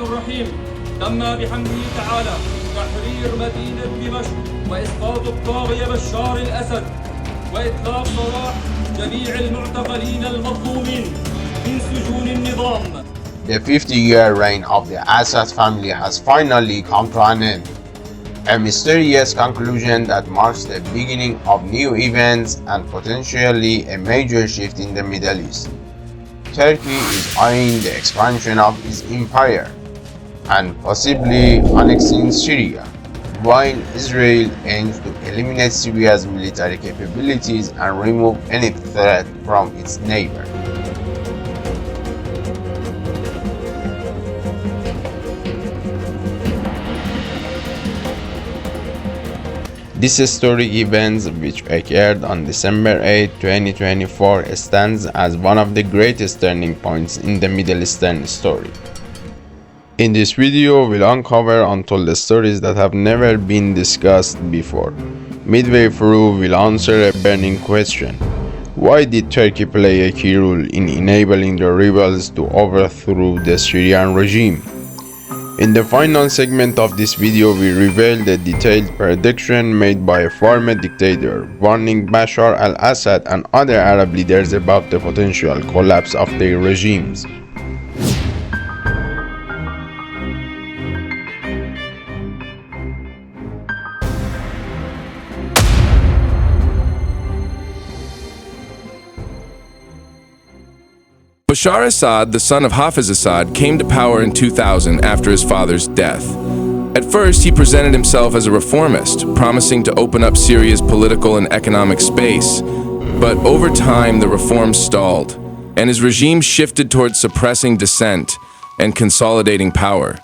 الرحيم تم بحمده تعالى تحرير مدينة دمشق وإسقاط الطاغية بشار الأسد وإطلاق سراح جميع المعتقلين المظلومين من سجون النظام. The 50-year reign of the Assad family has finally come to an end, a mysterious conclusion that marks the beginning of new events and potentially a major shift in the Middle East. Turkey is eyeing the expansion of its empire and possibly annexing Syria, while Israel aims to eliminate Syria's military capabilities and remove any threat from its neighbor. This story event, which occurred on December 8, 2024, stands as one of the greatest turning points in the Middle Eastern story. In this video, we'll uncover untold stories that have never been discussed before. Midway through, we'll answer a burning question. Why did Turkey play a key role in enabling the rebels to overthrow the Syrian regime? In the final segment of this video, we reveal the detailed prediction made by a former dictator, warning Bashar al-Assad and other Arab leaders about the potential collapse of their regimes. Bashar al-Assad, the son of Hafiz Assad, came to power in 2000 after his father's death. At first, he presented himself as a reformist, promising to open up Syria's political and economic space. But over time, the reforms stalled, and his regime shifted towards suppressing dissent and consolidating power.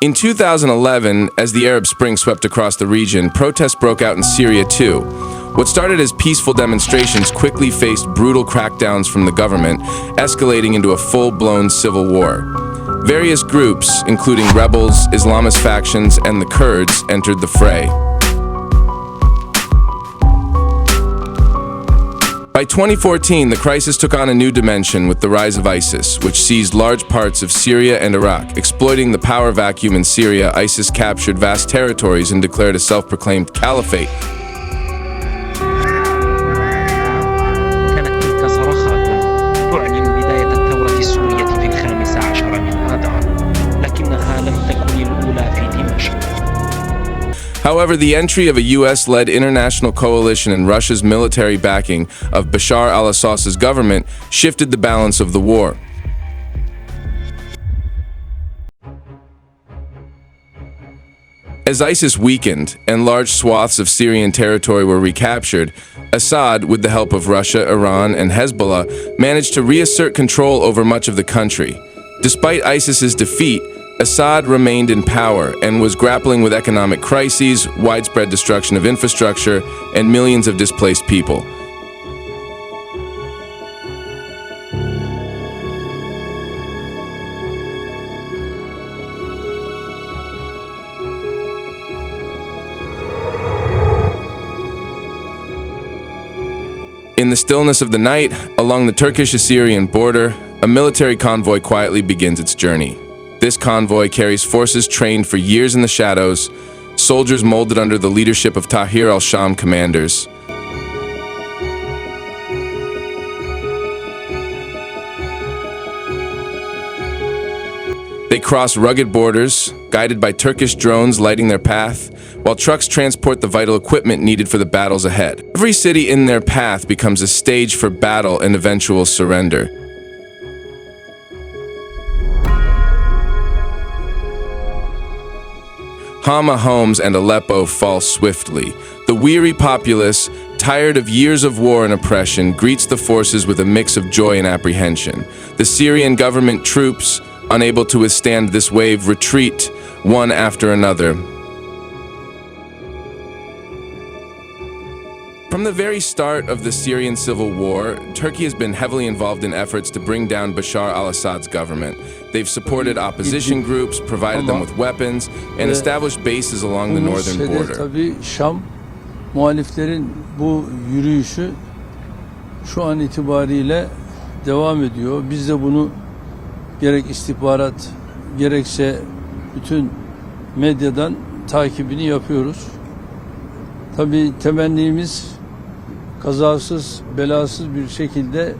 In 2011, as the Arab Spring swept across the region, protests broke out in Syria too. What started as peaceful demonstrations quickly faced brutal crackdowns from the government, escalating into a full-blown civil war. Various groups, including rebels, Islamist factions, and the Kurds, entered the fray. By 2014, the crisis took on a new dimension with the rise of ISIS, which seized large parts of Syria and Iraq. Exploiting the power vacuum in Syria, ISIS captured vast territories and declared a self-proclaimed caliphate. However, the entry of a US-led international coalition and Russia's military backing of Bashar al-Assad's government shifted the balance of the war. As ISIS weakened and large swaths of Syrian territory were recaptured, Assad, with the help of Russia, Iran, and Hezbollah, managed to reassert control over much of the country. Despite ISIS's defeat, Assad remained in power and was grappling with economic crises, widespread destruction of infrastructure, and millions of displaced people. In the stillness of the night, along the Turkish-Syrian border, a military convoy quietly begins its journey. This convoy carries forces trained for years in the shadows, soldiers molded under the leadership of Tahrir al-Sham commanders. They cross rugged borders, guided by Turkish drones lighting their path, while trucks transport the vital equipment needed for the battles ahead. Every city in their path becomes a stage for battle and eventual surrender. Hama, Homs, and Aleppo fall swiftly. The weary populace, tired of years of war and oppression, greets the forces with a mix of joy and apprehension. The Syrian government troops, unable to withstand this wave, retreat one after another. From the very start of the Syrian civil war, Turkey has been heavily involved in efforts to bring down Bashar al-Assad's government. They've supported opposition groups, provided them with weapons, and established bases along the northern border. Tabii Şam muhaliflerin bu yürüyüşü şu an itibariyle devam ediyor. Biz de bunu gerek istihbarat gerekse bütün medyadan takibini yapıyoruz. Tabii temennimiz kazasız belasız bir şekilde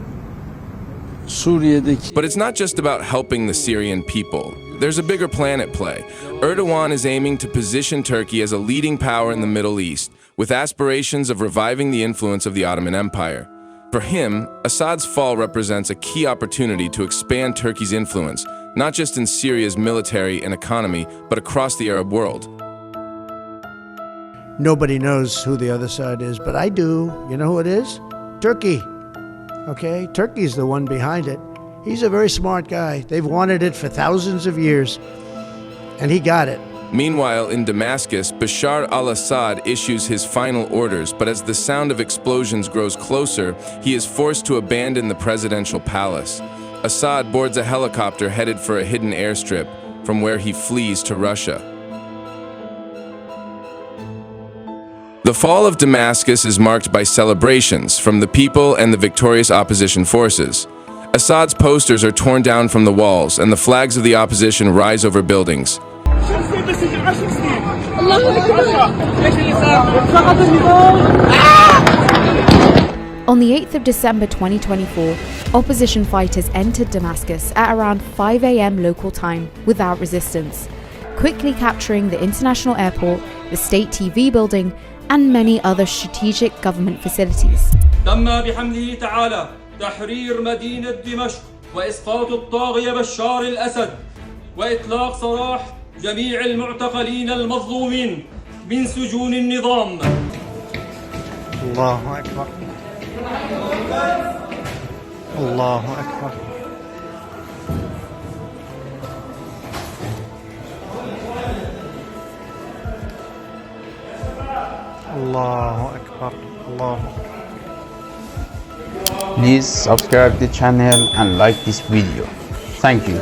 Suriye'deki But it's not just about helping the Syrian people. There's a bigger plan at play. Erdogan is aiming to position Turkey as a leading power in the Middle East, with aspirations of reviving the influence of the Ottoman Empire. For him, Assad's fall represents a key opportunity to expand Turkey's influence, not just in Syria's military and economy, but across the Arab world. Nobody knows who the other side is, but I do. You know who it is? Turkey. Okay? Turkey's the one behind it. He's a very smart guy. They've wanted it for thousands of years, and he got it. Meanwhile, in Damascus, Bashar al-Assad issues his final orders, but as the sound of explosions grows closer, he is forced to abandon the presidential palace. Assad boards a helicopter headed for a hidden airstrip, from where he flees to Russia. The fall of Damascus is marked by celebrations from the people and the victorious opposition forces. Assad's posters are torn down from the walls, and the flags of the opposition rise over buildings. On the 8th of December 2024, opposition fighters entered Damascus at around 5 a.m. local time without resistance, quickly capturing the international airport, the state TV building, and many other strategic government facilities. تم بحمده تعالى تحرير مدينة دمشق وإسقاط الطاغية بشار الأسد وإطلاق سراح جميع المعتقلين المظلومين من سجون النظام. الله أكبر. الله أكبر. الله أكبر. الله أكبر. Please subscribe the channel and like this video. Thank you.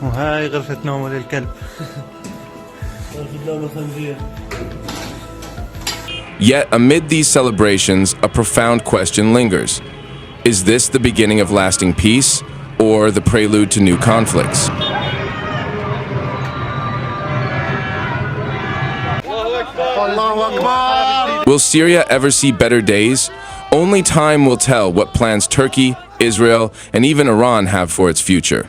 وهاي غرفة نوم للكلب. Yet, amid these celebrations, a profound question lingers. Is this the beginning of lasting peace, or the prelude to new conflicts? Will Syria ever see better days? Only time will tell what plans Turkey, Israel, and even Iran have for its future.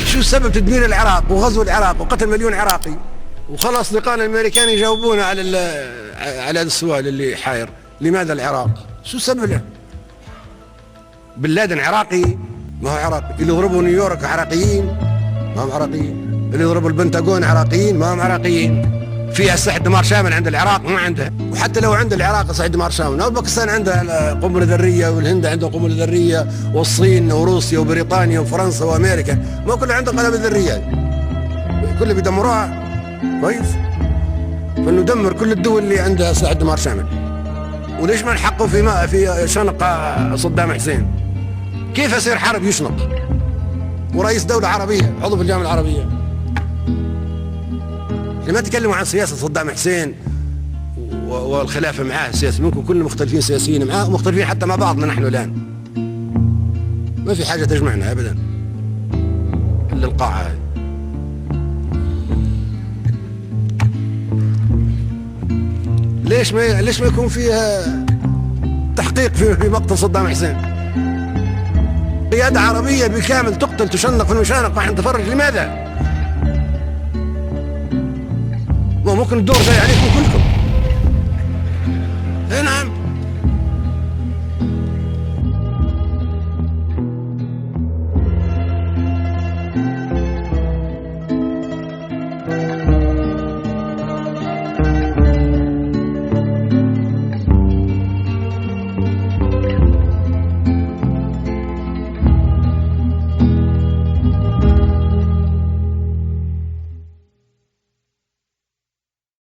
شو سبب تدمير العراق وغزو العراق وقتل مليون عراقي وخلص أصدقائنا الأمريكان يجاوبونا على السؤال اللي حاير. لماذا العراق؟ شو سبب له؟ بن لادن عراقي؟ ما هو عراقي. اللي ضربوا نيويورك عراقيين؟ ما هم عراقيين. اللي ضربوا البنتاغون عراقيين؟ ما هم عراقيين. في أسلحة دمار شامل عند العراق؟ ما عنده. وحتى لو عند العراق أسلحة دمار شامل، أو باكستان عندها قنبلة ذرية، والهند عندها قنبلة ذرية، والصين وروسيا وبريطانيا وفرنسا وأمريكا، ما كله عنده قنابل ذرية. كله بيدمروها. كويس؟ فندمر كل الدول اللي عندها أسلحة دمار شامل. وليش ما نحقوا في شنق صدام حسين؟ كيف يصير حرب يشنق؟ ورئيس دولة عربية، عضو في الجامعة العربية. لما تكلموا عن سياسة صدام حسين والخلافة معاه السياسي، ممكن كلنا مختلفين سياسيين معاه ومختلفين حتى مع بعضنا نحن الآن. ما في حاجة تجمعنا أبدا إلا القاعة هذه. ليش ما يكون فيها تحقيق في مقتل صدام حسين؟ قيادة عربية بالكامل تقتل تشنق في المشانق ونحن نتفرج. لماذا؟ ممكن الدور جاي عليكم كلكم.